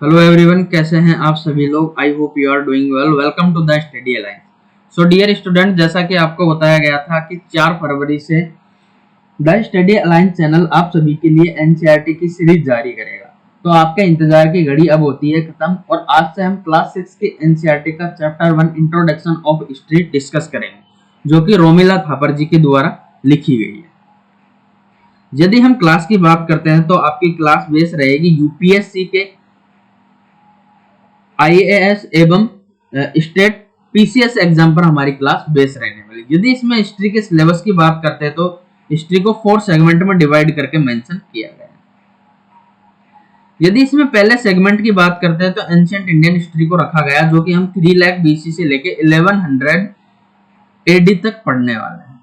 Hello everyone, कैसे हैं आप सभी लोग। I hope you are doing well. Welcome to the study alliance. So dear student, जैसा कि आपको बताया गया था कि 4 फरवरी से द स्टडी अलायंस चैनल आप सभी के लिए एनसीईआरटी की सीरीज जारी करेगा। तो आपके इंतजार की घड़ी अब होती है खत्म और आज से हम क्लास 6 के एनसीईआरटी का chapter 1 introduction of history discuss करेंगे, जो कि रोमिला थापर जी के द्वारा लिखी गई है। यदि हम क्लास की बात करते हैं तो आपकी क्लास बेस रहेगी यूपीएससी के आईएएस एवं स्टेट पीसीएस एग्जाम पर हमारी क्लास बेस रहने वाली। यदि इसमें हिस्ट्री के सिलेबस की बात करते हैं तो हिस्ट्री को 4 सेगमेंट में डिवाइड करके मेंशन किया गया है। यदि इसमें पहले सेगमेंट की बात करते हैं तो एंशिएंट इंडियन हिस्ट्री को रखा गया, जो कि हम 3 लाख बीसी से लेके 1100 एडी तक पढ़ने वाले हैं।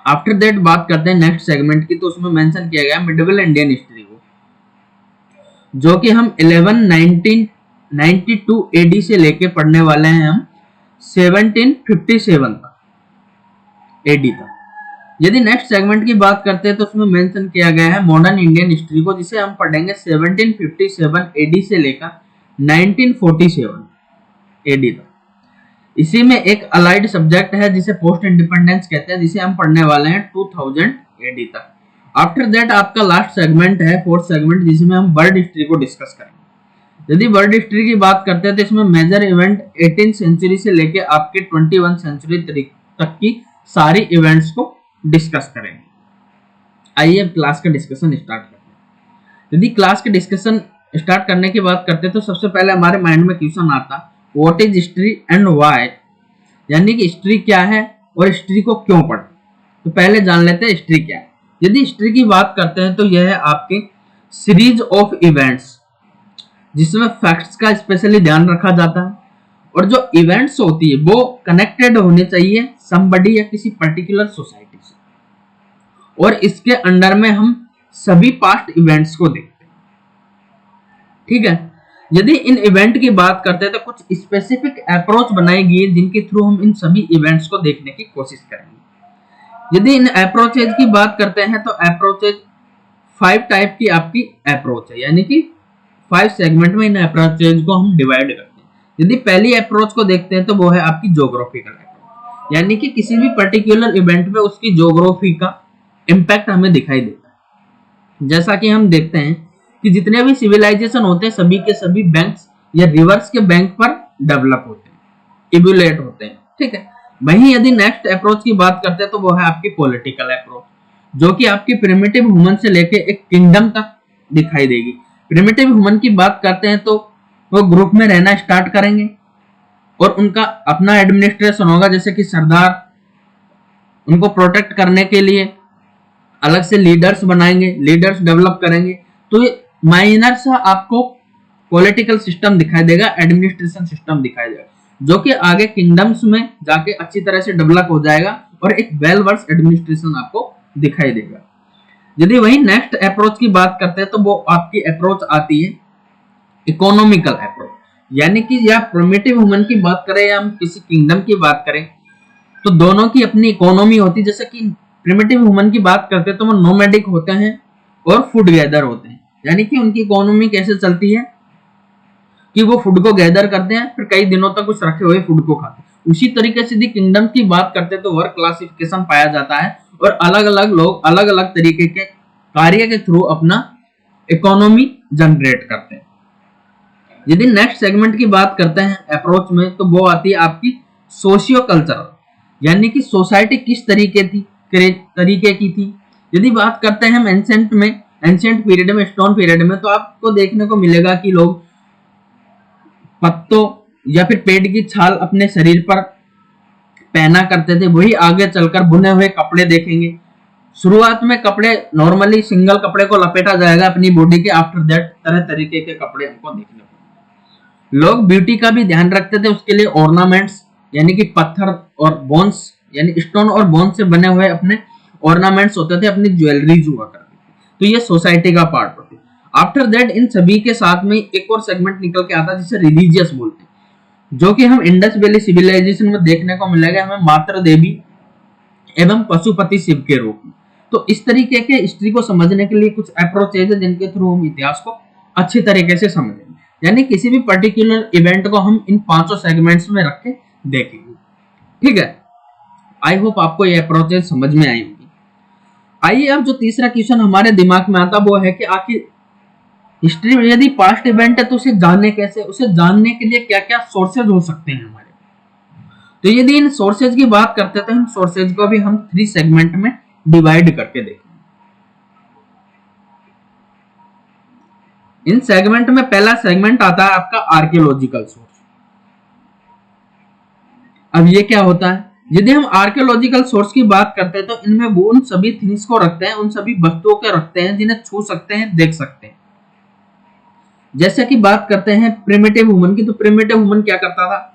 आफ्टर दैट बात करते हैं नेक्स्ट सेगमेंट की, तो उसमें मेंशन किया गया मिडिवल इंडियन हिस्ट्री को, जो कि हम 1192 एडी से लेके पढ़ने वाले हैं हम 1757 तक एडी तक। यदि नेक्स्ट सेगमेंट की बात करते हैं तो उसमें मेंशन किया गया है मॉडर्न इंडियन हिस्ट्री को, जिसे हम पढ़ेंगे 1757 एडी से लेकर 1947 एडी तक। इसी में एक अलाइड सब्जेक्ट है जिसे पोस्ट इंडिपेंडेंस कहते हैं, जिसे हम पढ़ने वाले हैं 2000 एडी तक। आफ्टर दैट आपका लास्ट सेगमेंट है 4th सेगमेंट, जिसमें हम वर्ल्ड हिस्ट्री को डिस्कस करेंगे। यदि वर्ल्ड हिस्ट्री की बात करते हैं तो इसमें मेजर इवेंट 18th सेंचुरी से लेके आपके 21 सेंचुरी तक की सारी इवेंट्स को डिस्कस करेंगे। आइए क्लास का डिस्कशन स्टार्ट करते हैं। यदि क्लास के डिस्कशन स्टार्ट करने की बात करते हैं तो सबसे पहले हमारे माइंड में क्वेश्चन आता, what is history and why, यानी कि हिस्ट्री क्या है और हिस्ट्री को क्यों पढ़ें। तो पहले जान लेते हैं हिस्ट्री क्या है। यदि हिस्ट्री की बात करते हैं तो यह है आपके सीरीज ऑफ इवेंट्स, जिसमें फैक्ट्स का स्पेशली ध्यान रखा जाता है, और जो इवेंट्स होती है वो कनेक्टेड होने चाहिए समबडी या किसी पर्टिकुलर सोसाइटी से, और इसके अंडर में हम सभी पास्ट इवेंट्स को देखते हैं। ठीक है। यदि इन इवेंट की बात करते हैं तो कुछ स्पेसिफिक अप्रोच बनाई गई है जिनके थ्रू हम इन सभी इवेंट्स को देखने की कोशिश करेंगे। यदि इन अप्रोचेज की बात करते हैं तो अप्रोचेज 5 टाइप की आपकी अप्रोच है, यानी कि 5 सेगमेंट में इन अप्रोचेज को हम डिवाइड करते हैं। यदि पहली अप्रोच को देखते हैं तो वो है आपकी ज्योग्राफिकल अप्रोच, यानी कि किसी भी पर्टिकुलर इवेंट में उसकी ज्योग्राफी का इंपैक्ट हमें दिखाई देता है। जैसा कि हम देखते हैं कि जितने भी सिविलाइजेशन होते हैं सभी के सभी बैंक्स या रिवर्स के बैंक पर डेवलप होते हैं, इवोल्यूट होते हैं। ठीक है। वहीं यदि नेक्स्ट अप्रोच की बात करते हैं तो वो है आपकी पॉलिटिकल अप्रोच, जो कि आपकी प्रिमिटिव ह्यूमन से लेके एक किंगडम तक दिखाई देगी। प्रिमिटिव ह्यूमन की बात करते हैं तो वो ग्रुप में रहना स्टार्ट करेंगे और उनका अपना एडमिनिस्ट्रेशन होगा, जैसे कि सरदार उनको प्रोटेक्ट करने के लिए अलग से लीडर्स बनाएंगे, लीडर्स डेवलप करेंगे। तो ये माइनर सा आपको पॉलिटिकल सिस्टम दिखाई देगा, एडमिनिस्ट्रेशन सिस्टम दिखाई देगा, जो कि आगे किंगडम्स में जाके अच्छी तरह से डेवलप हो जाएगा और एक वेल वर्स एडमिनिस्ट्रेशन आपको दिखाई देगा। यदि वही नेक्स्ट अप्रोच की बात करते हैं तो वो आपकी अप्रोच आती है इकोनॉमिकल अप्रोच, यानी कि या प्रिमिटिव ह्यूमन की बात करें या हम किसी किंगडम की बात करें तो दोनों की अपनी इकोनॉमी होती है। जैसे कि प्रिमिटिव ह्यूमन की बात करते हैं तो वो नोमैडिक होते हैं और फूड गैदर होते हैं, यानी कि उनकी इकोनॉमी कैसे चलती है कि वो फूड को गैदर करते हैं, फिर कई दिनों तक उस रखे हुए फूड को खाते हैं। उसी तरीके से यदि किंगडम की बात करते हैं तो वर्क क्लासिफिकेशन पाया जाता है और अलग अलग लोग अलग अलग तरीके के कार्य के थ्रू अपना इकोनॉमी जनरेट करते हैं। यदि नेक्स्ट सेगमेंट की बात करते हैं अप्रोच में तो वो आती है आपकी सोशियो कल्चरल, यानी कि सोसाइटी किस तरीके की थी। यदि बात करते हैं हम एंशिएंट पीरियड में, स्टोन पीरियड में, तो आपको देखने को मिलेगा कि लोग पत्तों या फिर पेड़ की छाल अपने शरीर पर पहना करते थे। वही आगे चलकर बुने हुए कपड़े देखेंगे। शुरुआत में कपड़े नॉर्मली सिंगल कपड़े को लपेटा जाएगा अपनी बॉडी के, आफ्टर दैट तरह तरीके के कपड़े हमको देखने को। लोग ब्यूटी का भी ध्यान रखते थे, उसके लिए ऑर्नामेंट्स यानी कि पत्थर और बोन्स यानी स्टोन और बोन्स से बने हुए अपने ऑर्नामेंट्स होते थे, अपनी ज्वेलरीज हुआ करती थी। तो ये सोसाइटी का पार्ट होती है। आफ्टर दैट इन सभी के साथ में एक और सेगमेंट निकल के आता है जिसे रिलीजियस बोलते हैं, जो कि हम इंडस वैली सिविलाइजेशन में देखने को मिलेगा हमें मातृ देवी एवं पशुपति शिव के रूप में। तो इस तरीके के हिस्ट्री को समझने के लिए कुछ अप्रोचेज है जिनके थ्रू हम इतिहास को अच्छी तरीके से समझेंगे। यानी किसी भी पर्टिकुलर इवेंट को हम इन पांचों सेगमेंट्स में रख के देखेंगे। ठीक है, आई होप आपको ये अप्रोचेस समझ में आई होगी। आइए अब जो तीसरा क्वेश्चन हमारे दिमाग में आता वो है कि आखिर हिस्ट्री में यदि पास्ट इवेंट है तो उसे जानने कैसे, उसे जानने के लिए क्या क्या सोर्सेज हो सकते हैं हमारे। तो यदि इन सोर्सेज की बात करते हैं तो इन सोर्सेज को भी हम 3 सेगमेंट में डिवाइड करके देखेंगे। इन सेगमेंट में पहला सेगमेंट आता है आपका आर्कियोलॉजिकल सोर्स। अब ये क्या होता है, यदि हम आर्कियोलॉजिकल सोर्स की बात करते हैं तो इनमें वो उन सभी थिंग्स को रखते हैं, उन सभी वस्तुओं को रखते हैं जिन्हें छू सकते हैं, देख सकते हैं। जैसे कि बात करते हैं प्रिमिटिव ह्यूमन की, तो प्रिमिटिव ह्यूमन क्या करता था,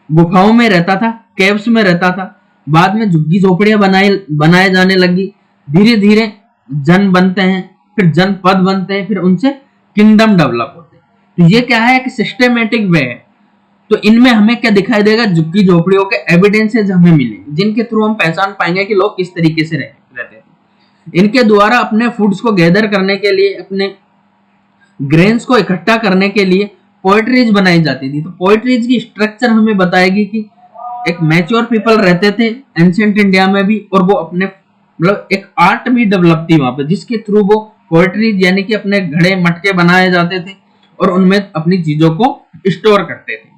गुफाओं में रहता था, केव्स में रहता था, बाद में झुग्गी झोपड़ियां बनाए जाने लगी, धीरे धीरे जन बनते हैं, फिर जनपद बनते हैं, फिर उनसे किंगडम डेवलप होते हैं। तो ये क्या है, एक सिस्टेमेटिक वे है। तो इनमें हमें क्या दिखाई देगा, झुग्गी झोपड़ियों के एविडेंसेस हमें मिलेंगे जिनके थ्रू हम पहचान पाएंगे कि लोग किस तरीके से रहते थे। इनके द्वारा अपने फूड्स को गैदर करने के लिए, अपने ग्रेन्स को इकट्ठा करने के लिए पोएट्रीज बनाई जाती थी। तो पोएट्रीज की स्ट्रक्चर हमें बताएगी कि एक मैच्योर पीपल रहते थे एंशिएंट इंडिया में भी, और वो अपने मतलब एक आर्ट भी डेवलप थी वहां पे, जिसके थ्रू वो पोएट्रीज यानी कि अपने घड़े मटके बनाए जाते थे और उनमें अपनी चीजों को स्टोर करते थे।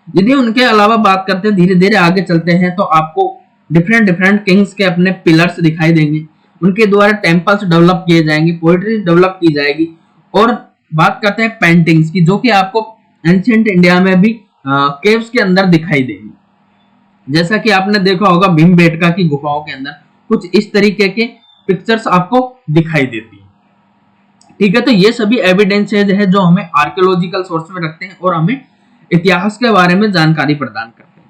यदि उनके अलावा बात करते हैं, धीरे धीरे आगे चलते हैं तो आपको डिफरेंट डिफरेंट किंग्स के अपने पिलर्स दिखाई देंगे, उनके द्वारा टेम्पल्स डेवलप किए जाएंगे, पोएट्री डेवलप की जाएगी। और बात करते हैं पेंटिंग्स की, जो कि आपको एंशिएंट इंडिया में भी केव्स के अंदर दिखाई देगी। जैसा कि आपने देखा होगा भीमबेटका की गुफाओं के अंदर कुछ इस तरीके के पिक्चर्स आपको दिखाई देती है। ठीक है, तो ये सभी एविडेंसेज है जो हमें आर्कियोलॉजिकल सोर्स में रखते हैं और हमें इतिहास के बारे में जानकारी प्रदान करते हैं।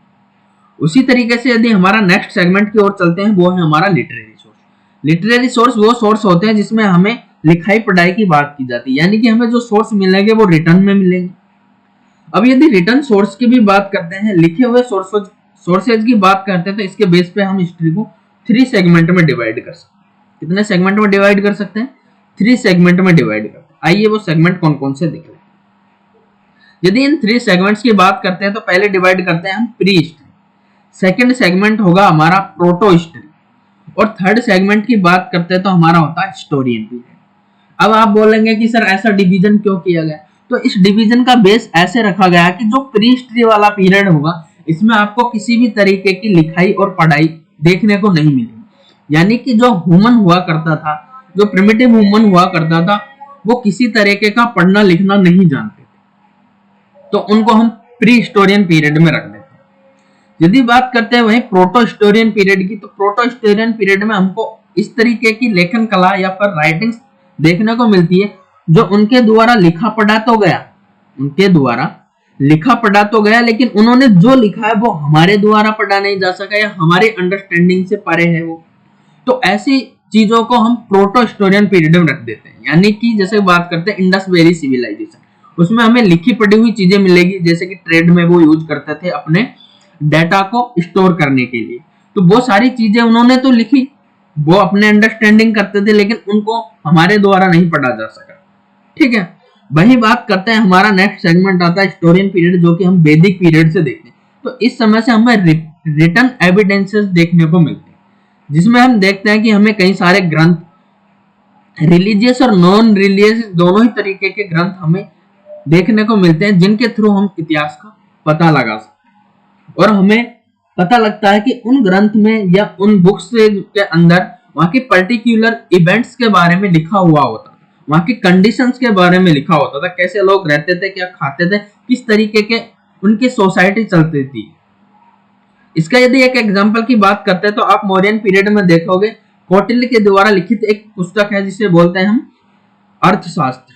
उसी तरीके से यदि हमारा नेक्स्ट सेगमेंट की ओर चलते हैं, वो है हमारा लिटरेरी सोर्स। लिटरेरी सोर्स वो सोर्स होते हैं जिसमें हमें लिखाई पढ़ाई की बात की जाती है, यानी कि हमें जो सोर्स मिलेंगे वो रिटर्न में मिलेंगे। अब यदि रिटर्न सोर्स की भी बात करते हैं, लिखे हुए सोर्सेज की बात करते हैं, तो इसके बेस पे हम हिस्ट्री को 3 सेगमेंट में डिवाइड कर सकते हैं। कितने सेगमेंट में डिवाइड कर सकते हैं? 3 सेगमेंट में डिवाइड करते हैं। आइए वो सेगमेंट कौन कौन से देख लें। यदि इन 3 सेगमेंट्स की बात करते हैं तो पहले डिवाइड करते हैं हम प्री हिस्ट्री, सेकंड सेगमेंट होगा हमारा प्रोटो हिस्ट्री, और थर्ड सेगमेंट की बात करते हैं तो हमारा होता है हिस्टोरियन पीरियड। अब आप बोलेंगे कि सर ऐसा डिवीजन क्यों किया गया? तो इस डिवीजन का बेस ऐसे रखा गया कि जो प्री हिस्ट्री वाला पीरियड होगा इसमें आपको किसी भी तरीके की लिखाई और पढ़ाई देखने को नहीं मिलेगी। यानी कि जो ह्यूमन हुआ करता था, जो प्रिमिटिव ह्यूमन हुआ करता था, वो किसी तरीके का पढ़ना लिखना नहीं जानते थे, तो उनको हम प्री हिस्टोरियन पीरियड में रख देते हैं। यदि बात करते हैं वहीं प्रोटो हिस्टोरियन पीरियड की, तो प्रोटो हिस्टोरियन पीरियड में हमको इस तरीके की लेखन कला या फिर राइटिंग्स देखने को मिलती है जो उनके द्वारा लिखा पढ़ा तो गया, उनके द्वारा लिखा पढ़ा तो गया, लेकिन उन्होंने जो लिखा है वो हमारे द्वारा पढ़ा नहीं जा सका या हमारी अंडरस्टैंडिंग से परे है वो। तो ऐसी चीजों को हम प्रोटो हिस्टोरियन पीरियड में रख देते हैं। यानी कि जैसे बात करते हैं इंडस वैली सिविलाइजेशन, उसमें हमें लिखी पढ़ी हुई चीजें मिलेगी, जैसे कि ट्रेड में वो यूज करते थे अपने डाटा को स्टोर करने के लिए। तो वो सारी चीजें उन्होंने तो लिखी, वो अपने अंडरस्टैंडिंग करते थे, लेकिन उनको हमारे द्वारा नहीं पढ़ा जा सका। ठीक है, वही बात करते हैं, हमारा नेक्स्ट सेगमेंट आता है हिस्टोरियन पीरियड, जो कि हम वैदिक पीरियड से देखते हैं। तो इस समय से हमें रिटन एविडेंसेस देखने को मिलते हैं, जिसमें हम देखते हैं कि हमें कई सारे ग्रंथ, रिलीजियस और नॉन रिलीजियस दोनों ही तरीके के ग्रंथ हमें देखने को मिलते हैं, जिनके थ्रू हम इतिहास का पता लगा सकते हैं। और हमें पता लगता है कि उन ग्रंथ में या उन बुक्स के अंदर वहां के पर्टिकुलर इवेंट्स के बारे में लिखा हुआ होता, वहां की कंडीशंस के बारे में लिखा होता था, कैसे लोग रहते थे, क्या खाते थे, किस तरीके के उनकी सोसाइटी चलती थी। इसका यदि एक एग्जांपल की बात करते हैं तो आप मौर्यन पीरियड में देखोगे कौटिल्य के द्वारा लिखित एक पुस्तक है जिसे बोलते हैं हम अर्थशास्त्र।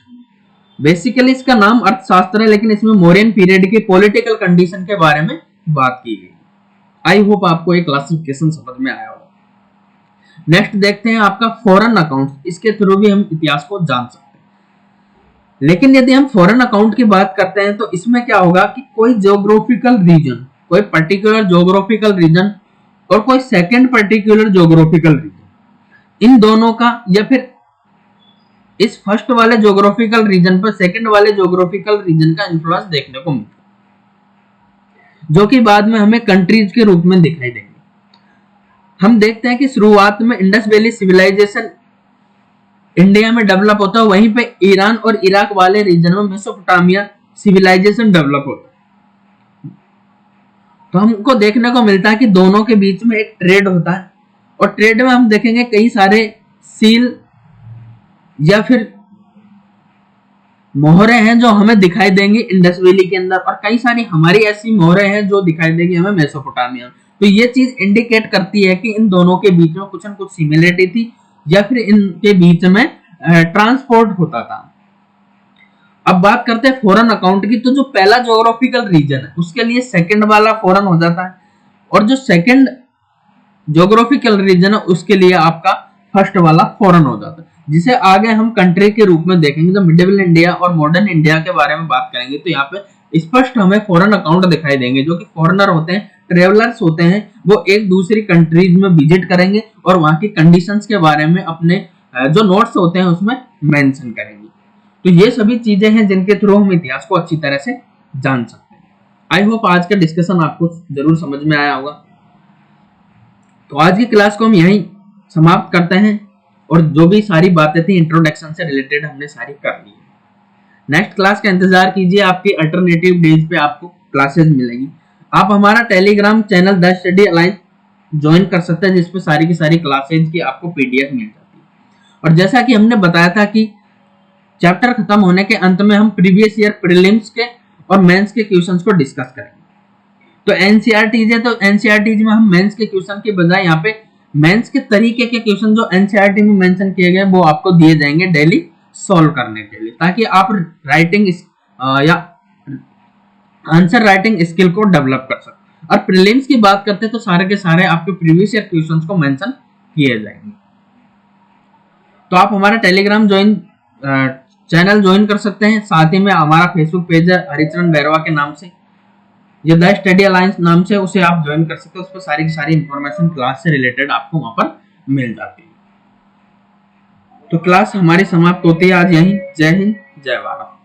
बेसिकली इसका नाम अर्थशास्त्र है, लेकिन इसमें मौर्यन पीरियड के पॉलिटिकल कंडीशन के बारे में बात की गई। आई होप आपको एक क्लासिफिकेशन समझ में आया होगा। नेक्स्ट देखते हैं आपका फॉरेन अकाउंट, इसके थ्रू भी हम इतिहास को जान सकते हैं। लेकिन यदि हम फॉरेन अकाउंट की बात करते हैं तो इसमें क्या होगा कि कोई ज्योग्राफिकल रीजन, कोई पर्टिकुलर ज्योग्राफिकल रीजन और कोई सेकंड पर्टिकुलर ज्योग्राफिकल रीजन, इन दोनों का या फिर इस फर्स्ट वाले ज्योग्राफिकल रीजन पर सेकंड वाले ज्योग्राफिकल रीजन का इन्फ्लुएंस देखने को मिलता है, जो कि बाद में हमें कंट्रीज के रूप में दिखाई देंगे। हम देखते हैं कि शुरुआत में इंडस वैली सिविलाइजेशन इंडिया में डेवलप होता है, वहीं पे ईरान और इराक वाले रीजन में मेसोपोटामिया सिविलाइजेशन डेवलप होता है। तो हमको देखने को मिलता है कि दोनों के बीच में एक ट्रेड होता है, और ट्रेड में हम देखेंगे कई सारे सील या फिर मोहरे हैं जो हमें दिखाई देंगी इंडस वैली के अंदर, और कई सारी हमारी ऐसी मोहरे हैं जो दिखाई देंगी हमें मेसोपोटामिया। तो ये चीज इंडिकेट करती है कि इन दोनों के बीच में कुछ न कुछ सिमिलरिटी थी, या फिर इनके बीच में ट्रांसपोर्ट होता था। अब बात करते हैं फॉरेन अकाउंट की। तो जो पहला ज्योग्राफिकल रीजन है उसके लिए सेकंड वाला फॉरेन हो जाता है, और जो सेकंड ज्योग्राफिकल रीजन है उसके लिए आपका फर्स्ट वाला फॉरेन हो जाता है, जिसे आगे हम कंट्री के रूप में देखेंगे। जब मिडिवल इंडिया और मॉडर्न इंडिया के बारे में बात करेंगे तो यहाँ पे स्पष्ट हमें फॉरेन अकाउंट दिखाई देंगे, जो कि फॉरेनर होते हैं, ट्रेवलर्स होते हैं, वो एक दूसरी कंट्रीज में विजिट करेंगे और वहां की कंडीशंस के बारे में अपने जो नोट्स होते हैं उसमें मेंशन करेंगे। तो ये सभी चीजें हैं जिनके थ्रू हम इतिहास को अच्छी तरह से जान सकते हैं। आई होप आज का डिस्कशन आपको जरूर समझ में आया होगा। तो आज की क्लास को हम यहीं समाप्त करते हैं, और जो भी सारी बातें थी इंट्रोडक्शन से रिलेटेड हमने सारी कर ली। नेक्स्ट क्लास का इंतजार कीजिए, आपकी अल्टरनेटिव डेज पे आपको क्लासेस मिलेंगी। आप हमारा Telegram channel the study alliance join कर सकते हैं, जिसपे सारी की सारी क्लासेज की आपको पीडीएफ मिल जाती है। और जैसा कि हमने बताया था कि चैप्टर खत्म होने के अंत में हम प्रीवियस ईयर प्रीलिम्स के और मेंस के क्वेश्चंस को डिस्कस करेंगे। तो एनसीईआरटीज है, तो एनसीईआरटीज में हम मेंस के क्वेश्चन के बजाय यहाँ पे मेंस के तरीके के क्वेश्चन जो एनसीईआरटी में मेंशन किए गए वो आपको दिए जाएंगे डेली सॉल्व करने के लिए, ताकि आप राइटिंग या आंसर राइटिंग स्किल को डेवलप कर सकें। और प्रीलिम्स की बात करते हैं तो सारे के सारे आपके प्रीवियस ईयर क्वेश्चंस को मेंशन किए जाएंगे। तो आप हमारा टेलीग्राम चैनल ज्वाइन कर सकते हैं, साथ ही में हमारा फेसबुक पेज है हरिचरण बैरवा के नाम से, ये द स्टडी अलायंस नाम से, उसे आप ज्वाइन कर सकते हैं। उस पर सारी की सारी इंफॉर्मेशन क्लास से रिलेटेड आपको वहां पर मिल जाती है। तो क्लास हमारी समाप्त होती है आज यहीं। जय हिंद, जय भारत।